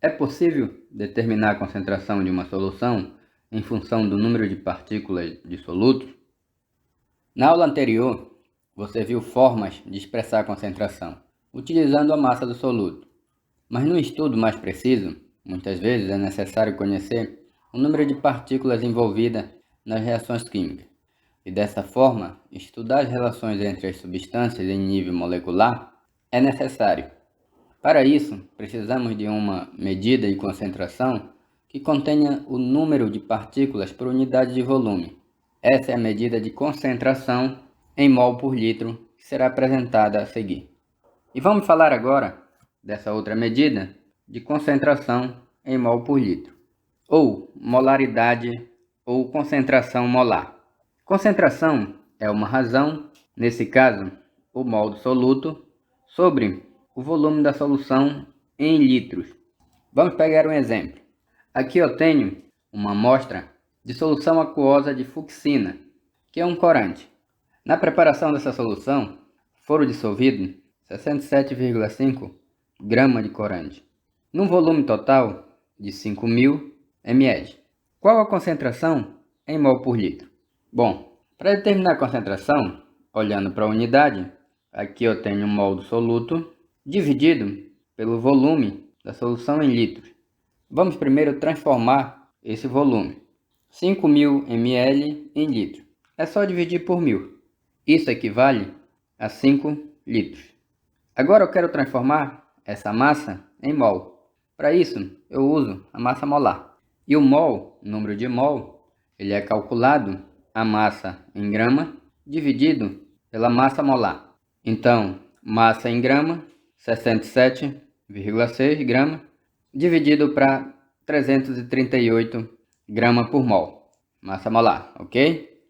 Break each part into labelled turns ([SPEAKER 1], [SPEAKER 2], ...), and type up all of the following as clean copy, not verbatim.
[SPEAKER 1] É possível determinar a concentração de uma solução em função do número de partículas de soluto? Na aula anterior, você viu formas de expressar a concentração, utilizando a massa do soluto. Mas no estudo mais preciso, muitas vezes é necessário conhecer o número de partículas envolvidas nas reações químicas. E dessa forma, estudar as relações entre as substâncias em nível molecular é necessário. Para isso, precisamos de uma medida de concentração que contenha o número de partículas por unidade de volume. Essa é a medida de concentração em mol por litro que será apresentada a seguir. E vamos falar agora dessa outra medida de concentração em mol por litro, ou molaridade ou concentração molar. Concentração é uma razão, nesse caso, o mol do soluto, sobre o volume da solução em litros. Vamos pegar um exemplo. Aqui eu tenho uma amostra de solução aquosa de fucsina, que é um corante. Na preparação dessa solução, foram dissolvidos 67,5 gramas de corante, num volume total de 5.000 ml. Qual a concentração em mol por litro? Bom, para determinar a concentração, olhando para a unidade, aqui eu tenho um mol do soluto dividido pelo volume da solução em litros. Vamos primeiro transformar esse volume, 5.000 ml em litros. É só dividir por 1.000. Isso equivale a 5 litros. Agora eu quero transformar essa massa em mol. Para isso, eu uso a massa molar. E o mol, o número de mol, ele é calculado a massa em grama dividido pela massa molar. Então, massa em grama, 67,6 gramas, dividido para 338 gramas por mol. Massa molar, ok?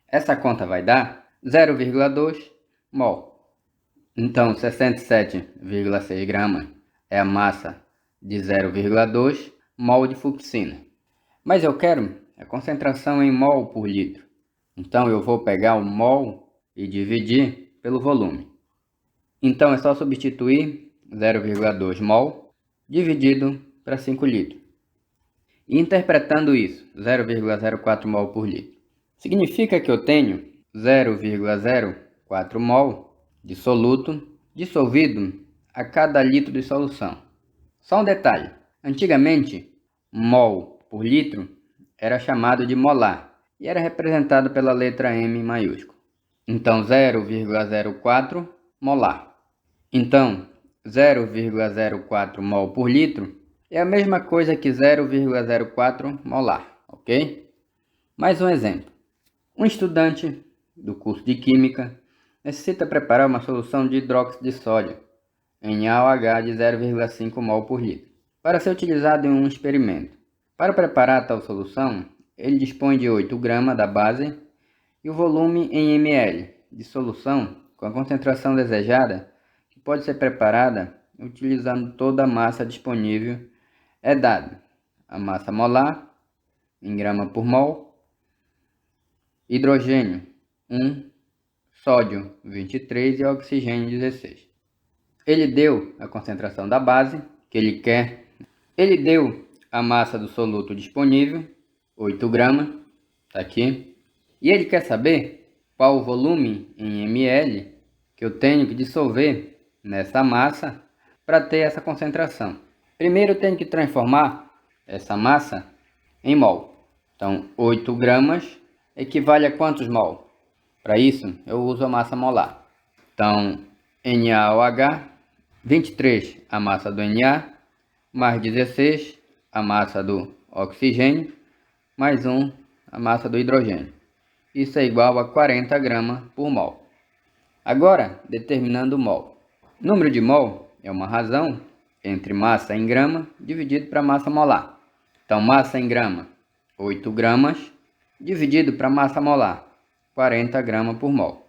[SPEAKER 1] Essa conta vai dar 0,2 mol. Então, 67,6 gramas é a massa de 0,2 mol de fucsina. Mas eu quero a concentração em mol por litro. Então, eu vou pegar o mol e dividir pelo volume. Então, é só substituir 0,2 mol dividido para 5 litros. E interpretando isso, 0,04 mol por litro. Significa que eu tenho 0,04 mol de soluto dissolvido a cada litro de solução. Só um detalhe, antigamente, mol por litro era chamado de molar e era representado pela letra M maiúsculo. Então, 0,04 molar. Então, 0,04 mol por litro é a mesma coisa que 0,04 molar, ok? Mais um exemplo. Um estudante do curso de Química necessita preparar uma solução de hidróxido de sódio em AOH de 0,5 mol por litro, para ser utilizado em um experimento. Para preparar tal solução, ele dispõe de 8 gramas da base e o volume em ml de solução com a concentração desejada, que pode ser preparada utilizando toda a massa disponível, é dado a massa molar em grama por mol, hidrogênio 1, sódio 23 e oxigênio 16. Ele deu a concentração da base que ele quer. Ele deu a massa do soluto disponível, 8 gramas, está aqui. E ele quer saber qual o volume em ml que eu tenho que dissolver nessa massa para ter essa concentração. Primeiro eu tenho que transformar essa massa em mol. Então, 8 gramas equivale a quantos mol? Para isso, eu uso a massa molar. Então, NaOH, 23 a massa do Na, mais 16 a massa do oxigênio, mais 1 a massa do hidrogênio. Isso é igual a 40 gramas por mol. Agora, determinando o mol. O número de mol é uma razão entre massa em grama dividido para massa molar. Então, massa em grama, 8 gramas, dividido para massa molar, 40 gramas por mol.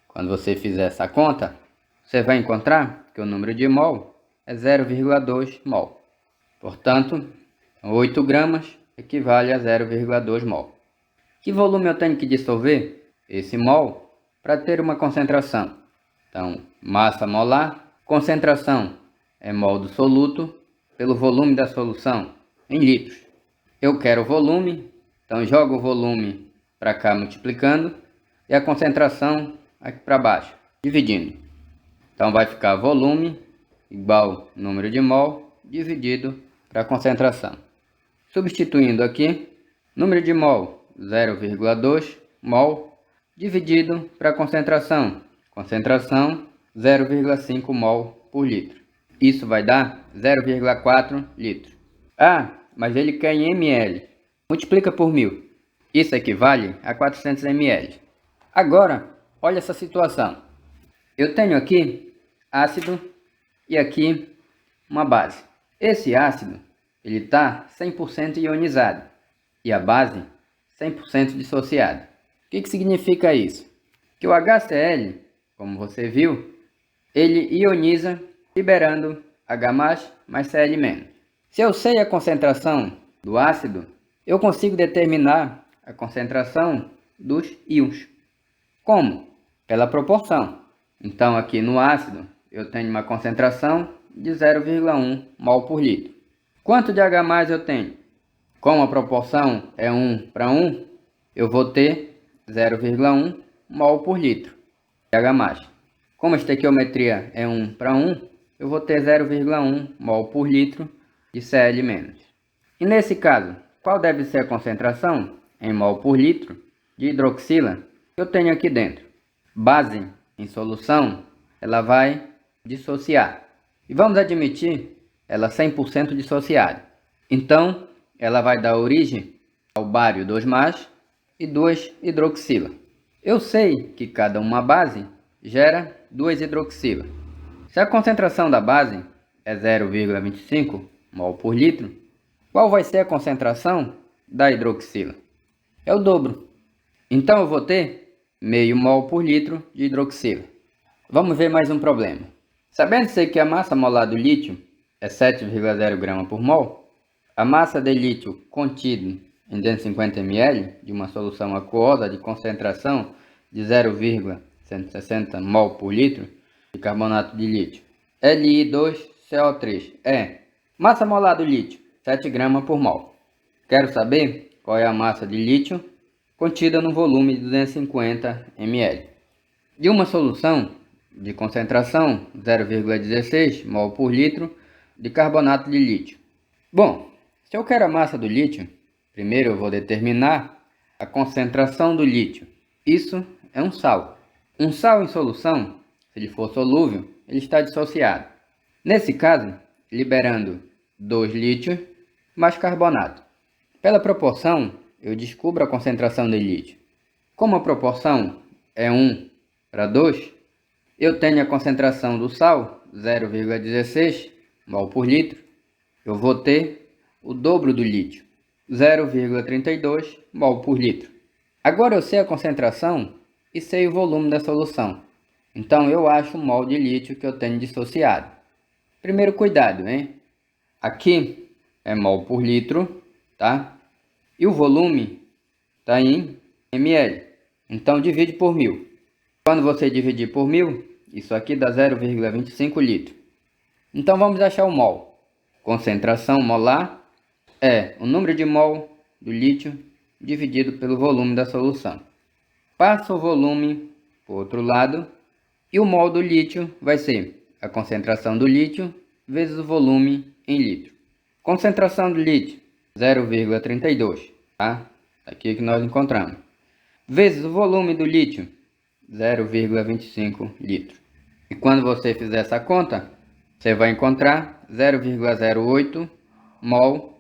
[SPEAKER 1] Quando você fizer essa conta, você vai encontrar que o número de mol é 0,2 mol. Portanto, 8 gramas equivale a 0,2 mol. Que volume eu tenho que dissolver esse mol para ter uma concentração? Então, massa molar, concentração é mol do soluto, pelo volume da solução em litros. Eu quero o volume, então jogo o volume para cá multiplicando e a concentração aqui para baixo, dividindo. Então vai ficar volume igual número de mol dividido para a concentração. Substituindo aqui, número de mol 0,2 mol dividido para a concentração. Concentração 0,5 mol por litro. Isso vai dar 0,4 litros. Ah, mas ele quer em ml. Multiplica por 1000. Isso equivale a 400 ml. Agora, olha essa situação. Eu tenho aqui ácido e aqui uma base. Esse ácido ele está 100% ionizado e a base 100% dissociada. O que significa isso? Que o HCl, como você viu, ele ioniza liberando H+, mais Cl-. Se eu sei a concentração do ácido, eu consigo determinar a concentração dos íons. Como? Pela proporção. Então aqui no ácido eu tenho uma concentração de 0,1 mol por litro. Quanto de H+ eu tenho? Como a proporção é 1 para 1, eu vou ter 0,1 mol por litro de H+. Como a estequiometria é 1 para 1, eu vou ter 0,1 mol por litro de Cl-. E nesse caso, qual deve ser a concentração em mol por litro de hidroxila que eu tenho aqui dentro? Base em solução, ela vai dissociar. E vamos admitir ela 100% dissociada. Então, ela vai dar origem ao bário 2+ e 2-hidroxila. Eu sei que cada uma base gera 2-hidroxila. Se a concentração da base é 0,25 mol por litro, qual vai ser a concentração da hidroxila? É o dobro. Então eu vou ter meio mol por litro de hidroxila. Vamos ver mais um problema. Sabendo-se que a massa molar do lítio é 7,0 grama por mol, a massa de lítio contida em 250 ml de uma solução aquosa de concentração de 0,160 mol por litro de carbonato de lítio, Li2CO3, é massa molar do lítio, 7 gramas por mol. Quero saber qual é a massa de lítio contida no volume de 250 ml. De uma solução de concentração 0,16 mol por litro de carbonato de lítio. Bom, se eu quero a massa do lítio, primeiro eu vou determinar a concentração do lítio. Isso é um sal. Um sal em solução, se ele for solúvel, ele está dissociado. Nesse caso, liberando 2 lítios mais carbonato. Pela proporção, eu descubro a concentração de lítio. Como a proporção é 1 para 2, eu tenho a concentração do sal, 0,16 mol por litro. Eu vou ter o dobro do lítio, 0,32 mol por litro. Agora eu sei a concentração e sei o volume da solução. Então eu acho o mol de lítio que eu tenho dissociado. Primeiro cuidado, hein? Aqui é mol por litro, tá? E o volume está em ml. Então divide por 1000. Quando você dividir por 1000, isso aqui dá 0,25 litros. Então vamos achar o mol. Concentração molar é o número de mol do lítio dividido pelo volume da solução. Passa o volume para o outro lado e o mol do lítio vai ser a concentração do lítio vezes o volume em litro. Concentração do lítio 0,32, tá? Aqui que nós encontramos. Vezes o volume do lítio 0,25 litros. E quando você fizer essa conta, você vai encontrar 0,08 mol.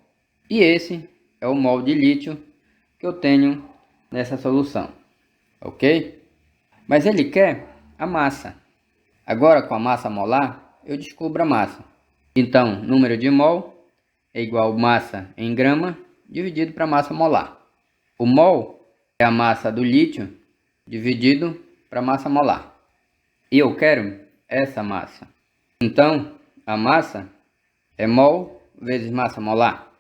[SPEAKER 1] E esse é o mol de lítio que eu tenho nessa solução. Ok? Mas ele quer a massa. Agora com a massa molar, eu descubro a massa. Então, número de mol é igual a massa em grama dividido para massa molar. O mol é a massa do lítio dividido para massa molar. E eu quero essa massa. Então, a massa é mol vezes massa molar.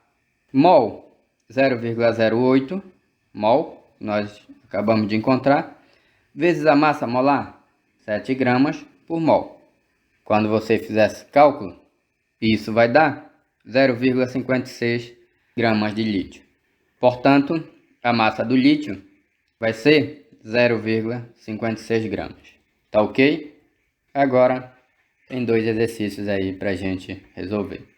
[SPEAKER 1] Mol 0,08 mol, nós acabamos de encontrar, vezes a massa molar, 7 gramas por mol. Quando você fizer esse cálculo, isso vai dar 0,56 gramas de lítio. Portanto, a massa do lítio vai ser 0,56 gramas. Tá ok? Agora tem 2 exercícios aí pra gente resolver.